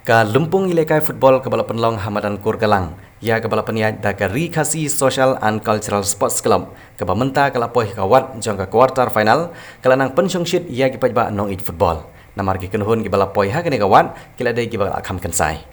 Ka lumpung ilekai football ke bala penlong Hamadan Kurgalang. Ya ke bala peniat da ke Rikasi Social and Cultural Sports Club. Ke bamenta ke lapoi kawat jong ke quarter final. Ke lanang pensyong shit ya ke pajba nong it football. Namar ke kenhun ke bala poi ha kene kawat. Ke ladai ke bala akham kensai.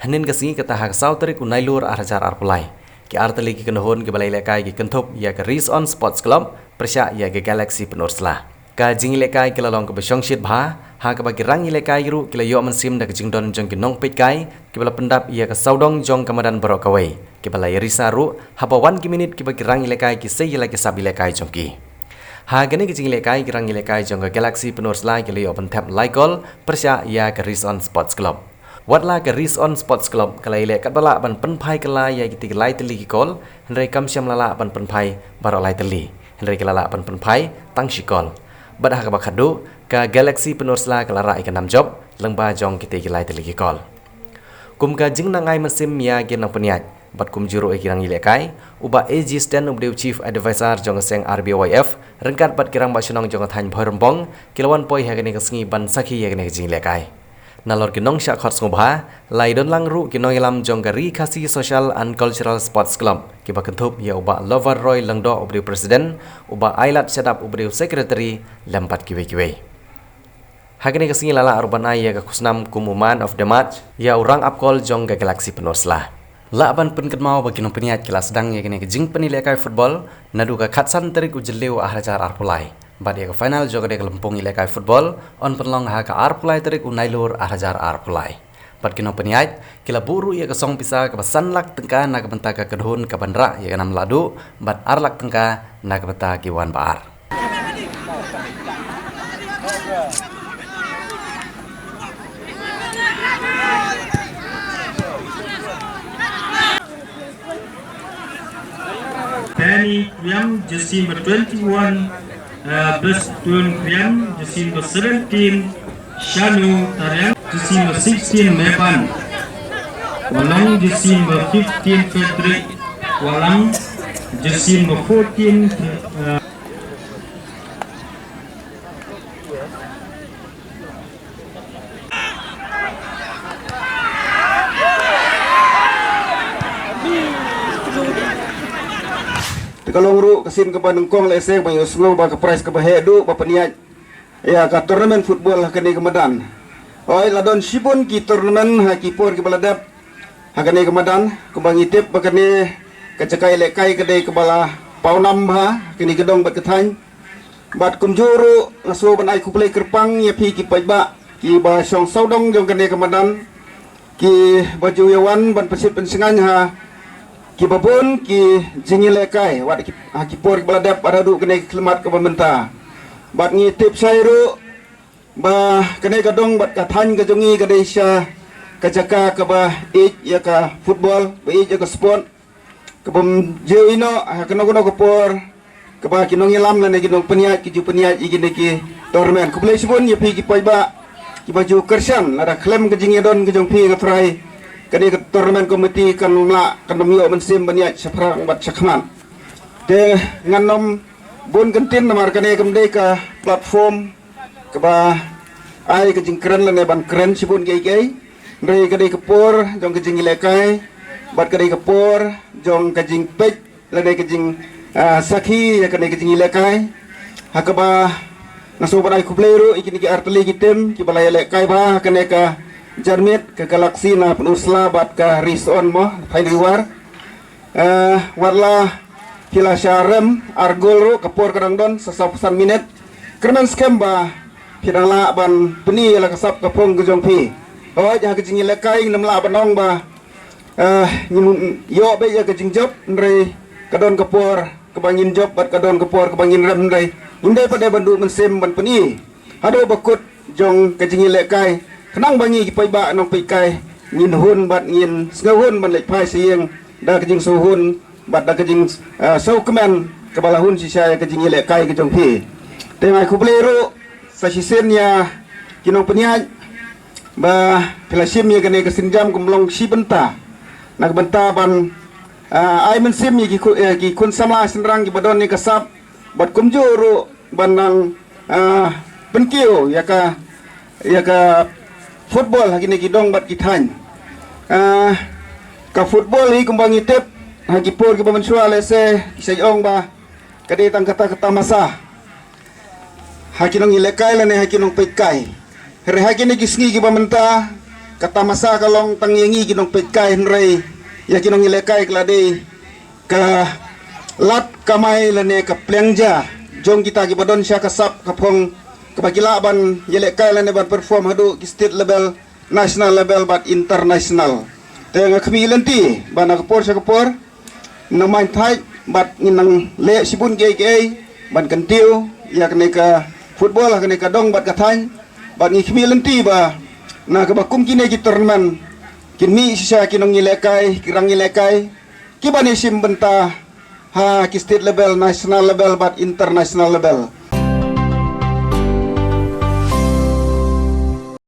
Hanin ke singi ke tahak sauteri ku nailur arajar arpulai. Ke arteli ke kenhun ke bala ilekai ke kentup ya ke Ris on Sports Club. Persya ya ke Galaxy Penursla. Ka jing ilekai ke lalong ke besyong shit bah. Ha ke bagi rang ilekai ru ke yo mensim da ke jing don jong ke nong pit kai ke bala pendap ia ke saudong jong kamadan borok kawai ke bala irisa ru ha ba 1 minit ke bagi rang ilekai ke sei la ke sab ilekai jong ki ha gane ke jing ilekai ke rang ilekai jong ke Galaxy Penursla ke yo pentap laikol persya ia ke Ris on Sports Club watla ke Ris on Sports Club ke ile kat bala ban penpai ke la ya ke lai teli ki kol hendrai kam syam lala ban penpai baro lai teli hendrai ke lala ban penpai tang shikol badah ka bakhadu ka Galaxy Penursla ke lara ikan namjob lengba jong kita gilai teligi kol kum ka jing nangai mesim ya gen nang peniat bat kum juru ikirang ilekai uba AG stand ubdeu chief advisor jong seng RBYF rengkat bat kirang ba sunong jong than bhorembong kilawan poi ha gani kasngi ban sakhi ya gani jing ilekai nalor ki nong sha khot ngobha laidon langru ki nong ilam jong ka Rikasi Social and Cultural Sports Club ki ba kentup ya uba Lover Roy Langdo ubdeu president uba Ailat Sedap ubdeu secretary lampat kiwe-kiwe Hakini kesingi lala arbanai ya kusnam kumuman of the match ya orang upcall jong ke Galaxy Penursla. La aban pen ketmau bagi nong peniat kelas sedang ya kini ke jing penilekai football nadu ke khatsan terik ujeleu ahrajar arpulai. Bad ya ke final jong ke lempung ilekai football on penlong ha ke arpulai terik unailur ahrajar arpulai. Bad kini nong peniat kila buru ya ke song pisa ke sanlak tengka na ke benta ke kedhun ke bandra ya ke nam ladu bad arlak tengka na ke benta ki wan baar. Danny Kriam, jersey number 21, plus Tun Kriam, jersey number 17, Shanu Tarian, jersey number 16, Meban, Walang, jersey number 15, Frederick, Walang, jersey number 14, kalau nguru kesin ke Bandungkong leseng bayu semua ba ke prize ke bahedu ba peniat ya ka turnamen football kene ke Medan. Oi ladon sibun ki turnamen ha ki por ki baladap ha kene ke Medan ke bangitip ba kene ke cekai lekai ke dei ke bala paunam ha kene ke dong bat ke than bat kumjuru ngaso ban ai ku play kerpang ya pi ki pajba ki ba song saudong jong kene ke Medan ki baju yawan ban pesit pensengan ha ki babun ki jingilekai wat ki por baladap ada du kene kelemat ke pementa bat ngitip sairu ba kene kadong bat kathan ke jongi ke desa ke jaka ke ba ya ka football ba ya ka sport ke bom je ino kena guna ke por ke ba kinong ilam lan kinong peniat ki ju peniat igine ki tournament ku play sibun ya pi ki paiba ki baju kersan ada klem ke jingidon ke jong pi ke try kini ke turnamen komiti kan mla kan mio mensim baniat seprang bat sakman de nganom bun kentin namar kene kemde ke platform ke ba ai ke jingkren lene ban keren sibun gei gei re kede ke por jong ke jing ilekai bat kede ke por jong ke jing pek lene ke jing sakhi ya kene ke jing ilekai hakaba naso ban ai kubleru ikini ke arteli kitem ki balai ilekai ba kene ke Jarmit ke Galaxy na Penursla bat ke Ris on mo hai luar warla kila syarem argol ru kapor kadangdon sesapusan minit kerman skemba pirala ban peni la kasap kapong gejong pi oh jah kejing lekai namla banong ba yo be ya kejing job ndre kadon kapor kebangin job bat kadon kapor kebangin rem ndre inde pada bandu mensim ban peni ado bakut jong kejing lekai kenang bangi ki paiba nong pikai ngin hun bat ngin ngahun ban lek pai sieng da kejing suhun bat da kejing sau kemen kepala hun sisa kejing lek kai kejong pi tengai ku bleru sa sisen ya kinong peniat ba pelasim ya kene kesinjam kumlong si benta nak benta ban ai mensim ya ki kun sama senrang ki badon ni kasap bat kumjuru banang penkiu ya ka football hagi ni kidong bat kithan ka football hi kumbang itep hagi por ke bamansua lese isayong ba kadi tang kata masa hagi nong ilekai lane hagi nong pekai re hagi ni gisngi ke bamanta kata masa kalong tang yengi kinong pekai henrei ya kinong ilekai klade ka lat kamai lane ka plengja jong kita ki badon sya kasap kapong kebagilaban ilekai lane ban perform hadu ki state level national level but international tengah kami lenti bana kapor sya kapor na main thai bat nginang le sibun ge ban kentiu ya kene ka football kene ka dong bat kathan bat ngi kami lenti ba na kebakum kini ki tournament kini sisa kinong ilekai kirang ilekai ki bani sim benta ha ki state level national level but international level